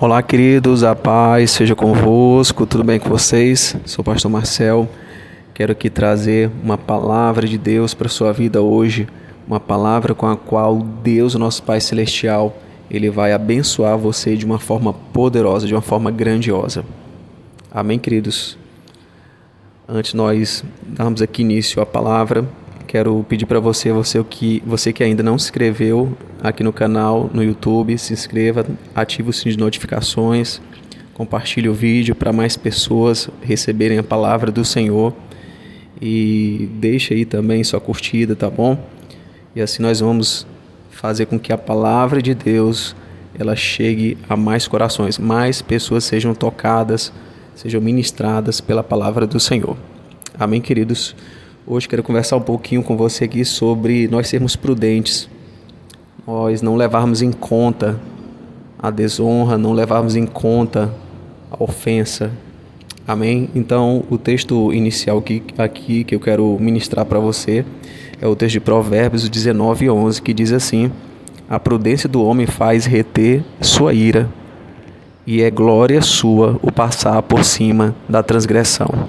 Olá, queridos, a paz seja convosco, tudo bem com vocês? Sou o pastor Marcel, quero aqui trazer uma palavra de Deus para a sua vida hoje, uma palavra com a qual Deus, nosso Pai Celestial, Ele vai abençoar você de uma forma poderosa, de uma forma grandiosa. Amém, queridos? Antes de nós darmos aqui início à palavra, quero pedir para você que ainda não se inscreveu aqui no canal, no YouTube, se inscreva, ative o sininho de notificações, compartilhe o vídeo para mais pessoas receberem a palavra do Senhor e deixe aí também sua curtida, tá bom? E assim nós vamos fazer com que a palavra de Deus ela chegue a mais corações, mais pessoas sejam tocadas, sejam ministradas pela palavra do Senhor. Amém, queridos? Hoje quero conversar um pouquinho com você aqui sobre nós sermos prudentes, nós não levarmos em conta a desonra, não levarmos em conta a ofensa. Amém? Então, o texto inicial aqui que eu quero ministrar para você é o texto de Provérbios 19:11, que diz assim: a prudência do homem faz reter sua ira, e é glória sua o passar por cima da transgressão.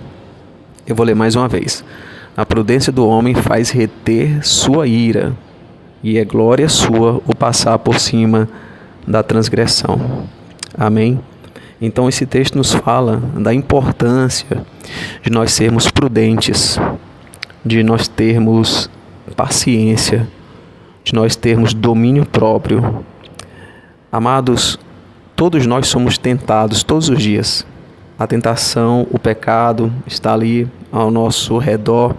Eu vou ler mais uma vez. A prudência do homem faz reter sua ira, e é glória sua o passar por cima da transgressão. Amém? Então esse texto nos fala da importância de nós sermos prudentes, de nós termos paciência, de nós termos domínio próprio. Amados, todos nós somos tentados todos os dias. A tentação, o pecado está ali ao nosso redor.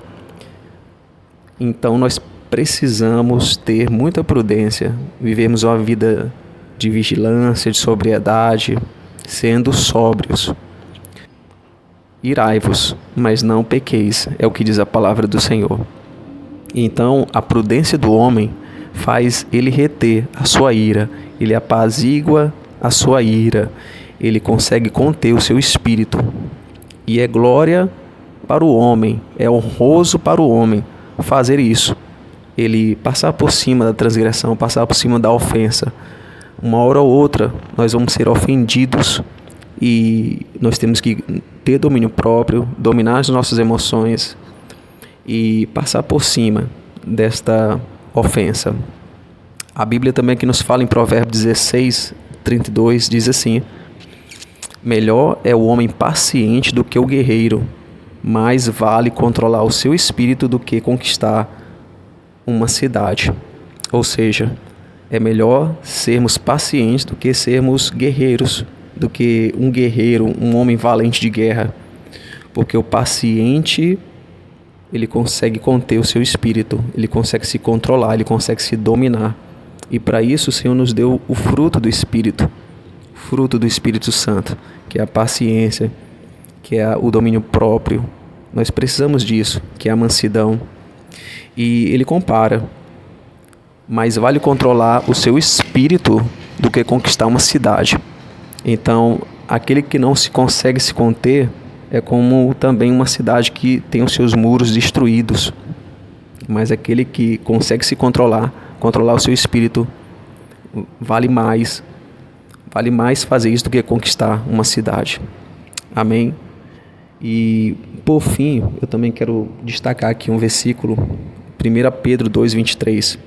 Então nós precisamos ter muita prudência, vivemos uma vida de vigilância, de sobriedade, sendo sóbrios. Irai-vos, mas não pequeis, é o que diz a palavra do Senhor. Então a prudência do homem faz ele reter a sua ira, ele apazigua a sua ira, ele consegue conter o seu espírito. E é glória para o homem, é honroso para o homem fazer isso. Ele passar por cima da transgressão, passar por cima da ofensa. Uma hora ou outra nós vamos ser ofendidos e nós temos que ter domínio próprio, dominar as nossas emoções e passar por cima desta ofensa. A Bíblia também que nos fala em Provérbios 16:32 diz assim: melhor é o homem paciente do que o guerreiro, mais vale controlar o seu espírito do que conquistar uma cidade. Ou seja, é melhor sermos pacientes do que sermos guerreiros, do que um guerreiro, um homem valente de guerra. Porque o paciente, ele consegue conter o seu espírito, ele consegue se controlar, ele consegue se dominar. E para isso o Senhor nos deu o fruto do Espírito, fruto do Espírito Santo, que é a paciência, que é o domínio próprio. Nós precisamos disso, que é a mansidão. E ele compara: mais vale controlar o seu espírito do que conquistar uma cidade. Então, aquele que não se consegue se conter é como também uma cidade que tem os seus muros destruídos. Mas aquele que consegue se controlar o seu espírito, vale mais fazer isso do que conquistar uma cidade. Amém? E, por fim, eu também quero destacar aqui um versículo, 1 Pedro 2:23,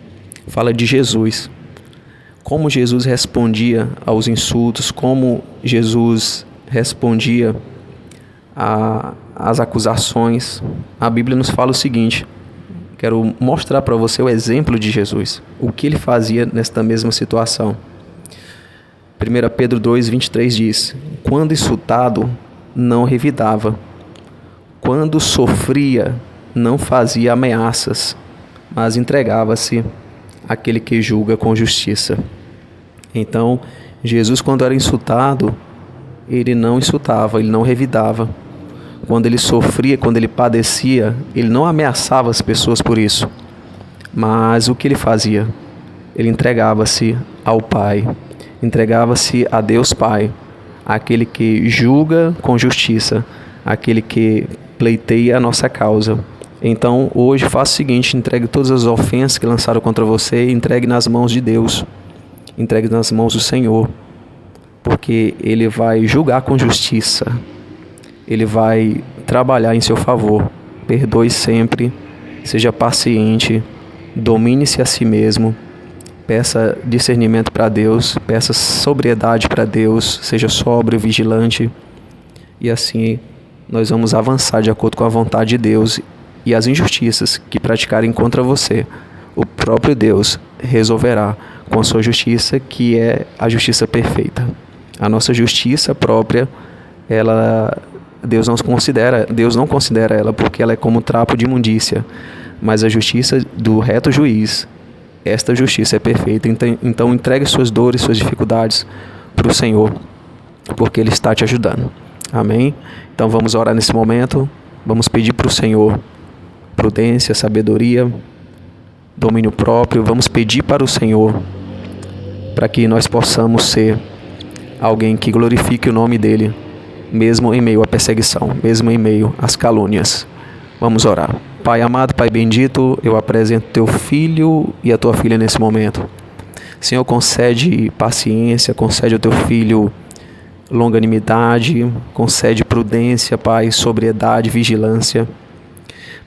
fala de Jesus. Como Jesus respondia aos insultos, como Jesus respondia às acusações. A Bíblia nos fala o seguinte, quero mostrar para você o exemplo de Jesus, o que ele fazia nesta mesma situação. 1 Pedro 2:23 diz: quando insultado, não revidava. Quando sofria, não fazia ameaças, mas entregava-se àquele que julga com justiça. Então, Jesus, quando era insultado, ele não insultava, ele não revidava. Quando ele sofria, quando ele padecia, ele não ameaçava as pessoas por isso. Mas o que ele fazia? Ele entregava-se ao Pai, entregava-se a Deus Pai, aquele que julga com justiça, aquele que pleiteia a nossa causa. Então, hoje, faça o seguinte: entregue todas as ofensas que lançaram contra você, entregue nas mãos de Deus, entregue nas mãos do Senhor, porque Ele vai julgar com justiça. Ele vai trabalhar em seu favor. Perdoe sempre, seja paciente, domine-se a si mesmo, peça discernimento para Deus, peça sobriedade para Deus, seja sóbrio, vigilante, e assim nós vamos avançar de acordo com a vontade de Deus. E as injustiças que praticarem contra você, o próprio Deus resolverá com a sua justiça, que é a justiça perfeita. A nossa justiça própria, Deus não considera ela, porque ela é como trapo de imundícia. Mas a justiça do reto juiz, esta justiça é perfeita. Então entregue suas dores, suas dificuldades para o Senhor, porque Ele está te ajudando. Amém? Então vamos orar nesse momento. Vamos pedir para o Senhor prudência, sabedoria, domínio próprio. Vamos pedir para o Senhor para que nós possamos ser alguém que glorifique o nome dEle, mesmo em meio à perseguição, mesmo em meio às calúnias. Vamos orar. Pai amado, Pai bendito, eu apresento Teu filho e a Tua filha nesse momento. Senhor, concede paciência, concede ao Teu filho longanimidade, concede prudência, Pai, sobriedade, vigilância,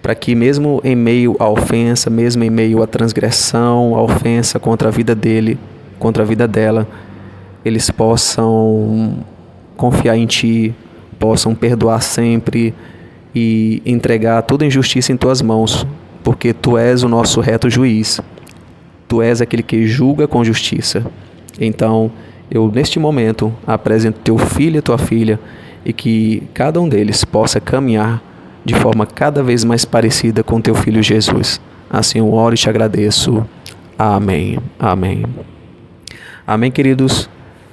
para que mesmo em meio à ofensa, mesmo em meio à transgressão, à ofensa contra a vida dele, contra a vida dela, eles possam confiar em Ti, possam perdoar sempre e entregar toda injustiça em Tuas mãos, porque Tu és o nosso reto juiz, Tu és aquele que julga com justiça. Então, eu neste momento apresento Teu filho e Tua filha, e que cada um deles possa caminhar de forma cada vez mais parecida com Teu Filho Jesus. Assim eu oro e Te agradeço. Amém. Amém. Amém, queridos.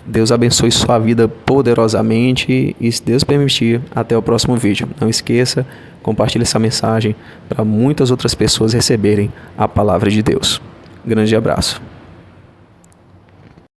Deus abençoe sua vida poderosamente e, se Deus permitir, até o próximo vídeo. Não esqueça, compartilhe essa mensagem para muitas outras pessoas receberem a palavra de Deus. Grande abraço.